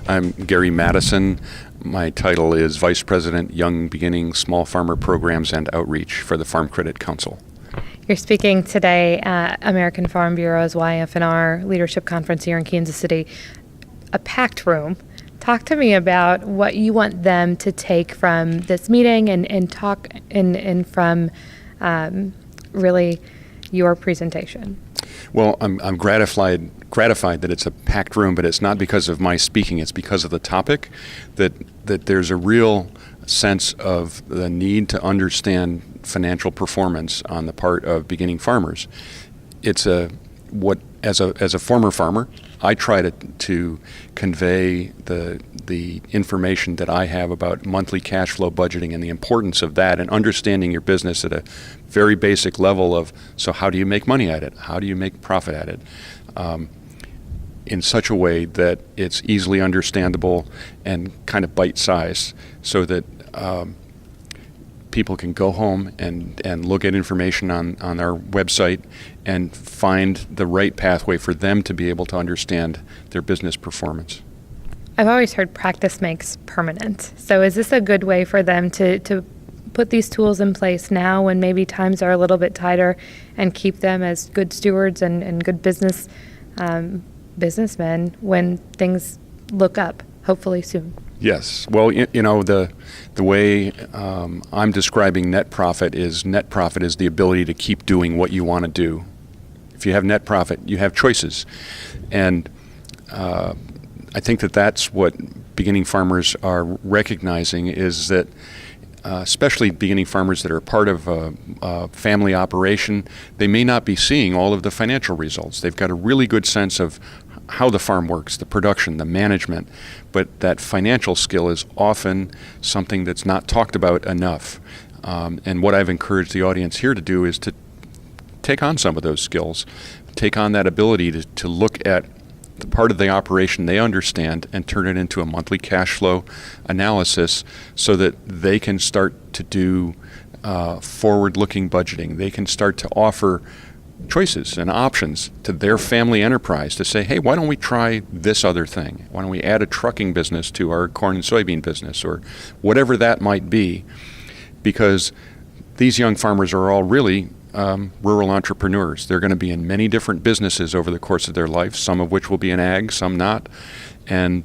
I'm Gary Madison. My title is Vice President, Young Beginning Small Farmer Programs and Outreach for the Farm Credit Council. You're speaking today at American Farm Bureau's YF&R Leadership Conference here in Kansas City, a packed room. Talk to me about what you want them to take from this meeting and from really your presentation. Well, I'm gratified that it's a packed room, but it's not because of my speaking. It's because of the topic, that there's a real sense of the need to understand financial performance on the part of beginning farmers. It's as a former farmer, I try to convey the information that I have about monthly cash flow budgeting and the importance of that and understanding your business at a very basic level of, so how do you make money at it? How do you make profit at it? In such a way that it's easily understandable and kind of bite-sized, so that people can go home and look at information on our website and find the right pathway for them to be able to understand their business performance. I've always heard practice makes permanent. So is this a good way for them to put these tools in place now when maybe times are a little bit tighter and keep them as good stewards and good businessmen when things look up, hopefully soon? Yes. Well, the way I'm describing net profit is the ability to keep doing what you want to do. If you have net profit, you have choices. And I think that's what beginning farmers are recognizing, is that especially beginning farmers that are part of a family operation, they may not be seeing all of the financial results. They've got a really good sense of how the farm works, the production, the management, but that financial skill is often something that's not talked about enough. And what I've encouraged the audience here to do is to take on some of those skills, take on that ability to look at the part of the operation they understand and turn it into a monthly cash flow analysis, so that they can start to do forward-looking budgeting. They can start to offer choices and options to their family enterprise to say, hey, why don't we try this other thing? Why don't we add a trucking business to our corn and soybean business, or whatever that might be? Because these young farmers are all really rural entrepreneurs. They're going to be in many different businesses over the course of their life, some of which will be in ag, some not. And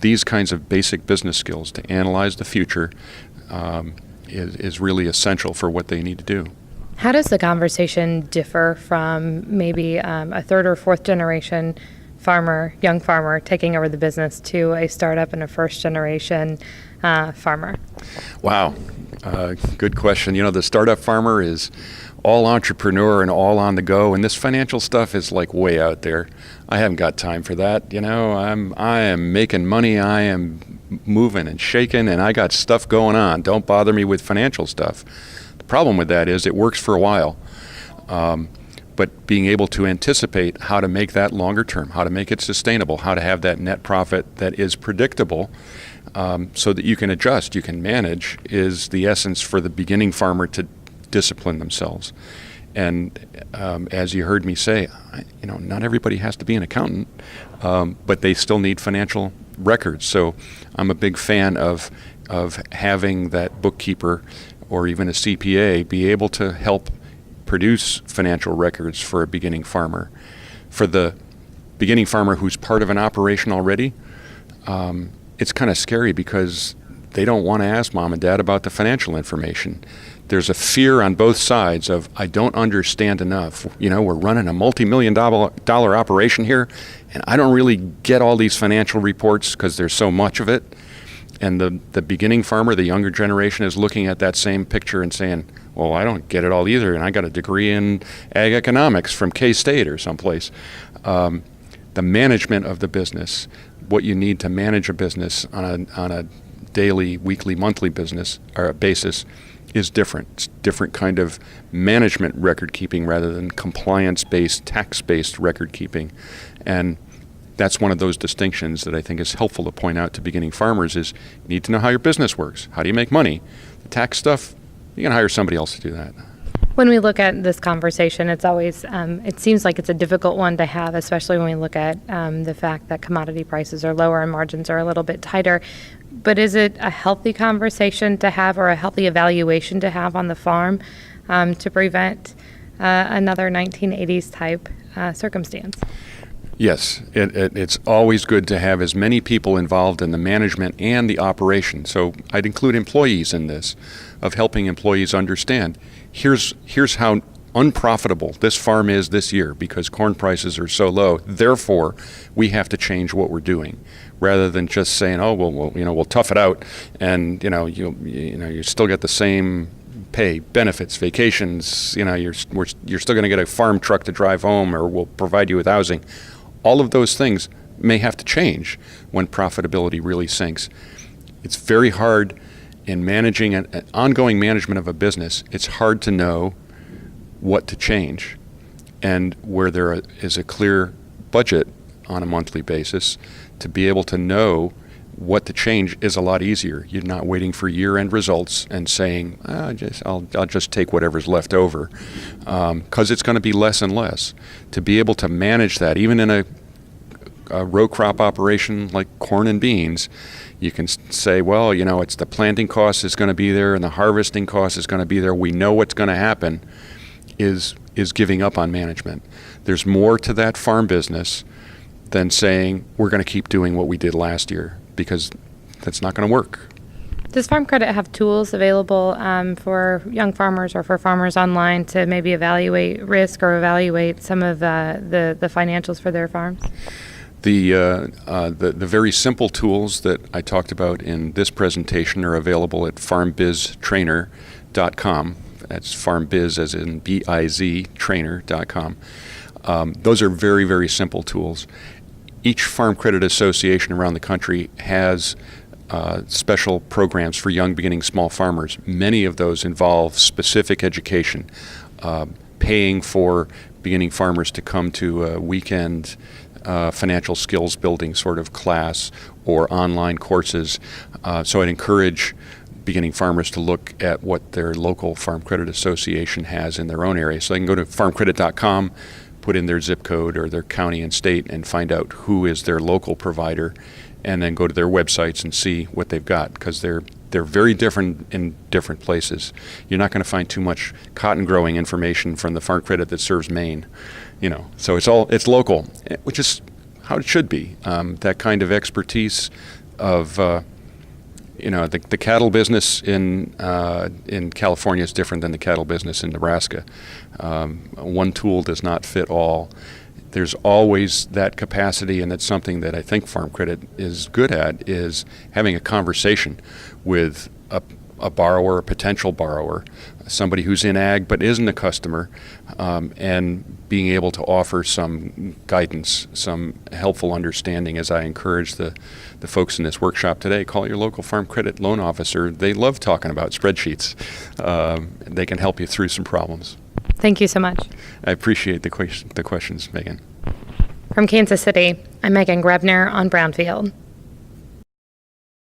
these kinds of basic business skills to analyze the future is really essential for what they need to do. How does the conversation differ from maybe a third or fourth generation young farmer taking over the business, to a startup and a first generation farmer? Wow, good question. The startup farmer is all entrepreneur and all on the go, and this financial stuff is like way out there. I haven't got time for that. I am making money, I am moving and shaking, and I got stuff going on. Don't bother me with financial stuff. Problem with that is it works for a while, but being able to anticipate how to make that longer term, how to make it sustainable, how to have that net profit that is predictable, so that you can adjust, you can manage, is the essence for the beginning farmer to discipline themselves. And as you heard me say, not everybody has to be an accountant, but they still need financial records. So I'm a big fan of having that bookkeeper or even a CPA be able to help produce financial records for a beginning farmer. For the beginning farmer who's part of an operation already, it's kind of scary because they don't want to ask mom and dad about the financial information. There's a fear on both sides of, I don't understand enough. We're running a multi-million dollar operation here, and I don't really get all these financial reports because there's so much of it. And the beginning farmer, the younger generation, is looking at that same picture and saying, well, I don't get it all either, and I got a degree in ag economics from K-State or someplace. The management of the business, what you need to manage a business on a daily, weekly, monthly business or basis, is different. It's different kind of management record keeping rather than compliance-based, tax-based record keeping. And that's one of those distinctions that I think is helpful to point out to beginning farmers, is you need to know how your business works. How do you make money? The tax stuff, you can hire somebody else to do that. When we look at this conversation, it's always, it seems like it's a difficult one to have, especially when we look at the fact that commodity prices are lower and margins are a little bit tighter. But is it a healthy conversation to have, or a healthy evaluation to have on the farm to prevent another 1980s type circumstance? Yes, it's always good to have as many people involved in the management and the operation. So I'd include employees in this, of helping employees understand, here's how unprofitable this farm is this year because corn prices are so low. Therefore, we have to change what we're doing, rather than just saying, oh, well, we'll tough it out, and you still get the same pay, benefits, vacations. You're still going to get a farm truck to drive home, or we'll provide you with housing. All of those things may have to change when profitability really sinks. It's very hard in managing an ongoing management of a business. It's hard to know what to change, and where there is a clear budget on a monthly basis, to be able to know what to change is a lot easier. You're not waiting for year-end results and saying, I'll just take whatever's left over, because it's going to be less and less. To be able to manage that, even in a row crop operation like corn and beans, you can say, well, it's the planting cost is going to be there and the harvesting cost is going to be there. We know what's going to happen, is giving up on management. There's more to that farm business than saying we're going to keep doing what we did last year, because that's not going to work. Does Farm Credit have tools available for young farmers or for farmers online to maybe evaluate risk or evaluate some of the financials for their farms? The very simple tools that I talked about in this presentation are available at farmbiztrainer.com. That's farmbiz as in B-I-Z trainer.com. Those are very, very simple tools. Each Farm Credit Association around the country has special programs for young beginning small farmers. Many of those involve specific education, paying for beginning farmers to come to a weekend financial skills building sort of class or online courses. So I'd encourage beginning farmers to look at what their local Farm Credit Association has in their own area. So they can go to farmcredit.com, put in their zip code or their county and state, and find out who is their local provider, and then go to their websites and see what they've got, because they're very different in different places. You're not going to find too much cotton growing information from the Farm Credit that serves Maine, So it's local, which is how it should be. That kind of expertise of the cattle business in California is different than the cattle business in Nebraska. One tool does not fit all. There's always that capacity, and that's something that I think Farm Credit is good at, is having a conversation with a borrower, a potential borrower, somebody who's in ag but isn't a customer, and being able to offer some guidance, some helpful understanding. As I encourage the folks in this workshop today, call your local Farm Credit loan officer. They love talking about spreadsheets. They can help you through some problems. Thank you so much. I appreciate the questions, Megan. From Kansas City, I'm Meghan Grebner on Brownfield.